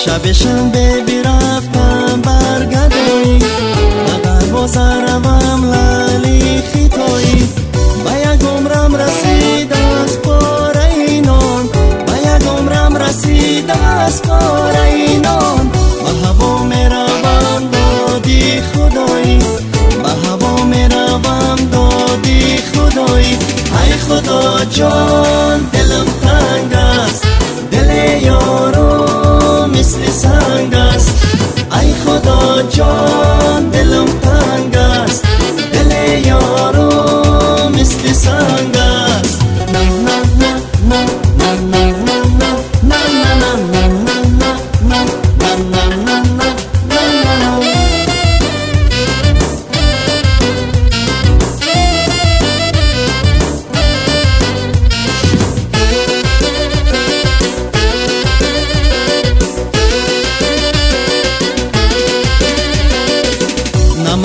شب شنبه برفتم برگدایی اگر بازروم لالی خیتایی به یک عمرم رسیده از پاره نان به یک عمرم رسیده از پاره نان به هوا میروم دادی خدایی به هوا میروم دادی خدایی ای خدا جان دلم تنگ است دل یارو مثل سنگ است ای خدا جان دلم تنگ است دل یارو مثل سنگ است نه نه نه نه نه نه نه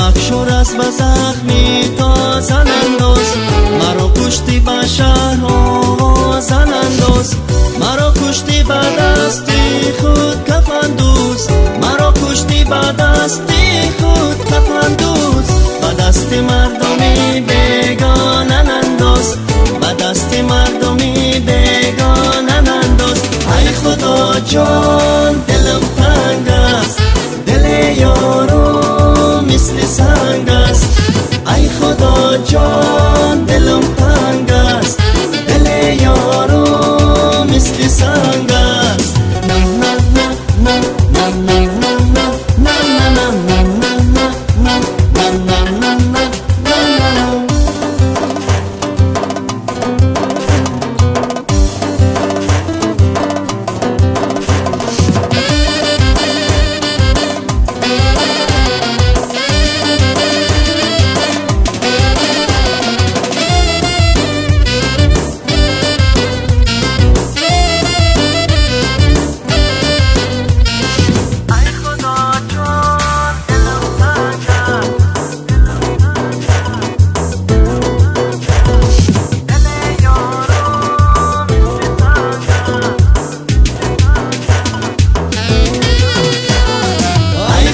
نمکشور است به زخمی تا زن انداز مرا کشتی به شهرها زن انداز مرا کشتی به دستی خود کفن دوز مرا کشتی به دستی خود کفن دوز به دست مردمی بیگانه انداز به دست مردمی بیگانه انداز ای خدا جان دلم تنگ است دل یارو مثل سنگ است ای خدا جان دلم تنگ است دل یارو مثل سنگ است نه نه نه نه نه نه نه نه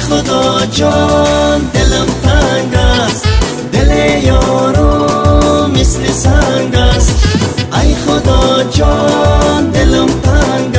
خدا جان دلم تنگ است دل یارو مثل سنگ است ای خدا جان دلم تنگ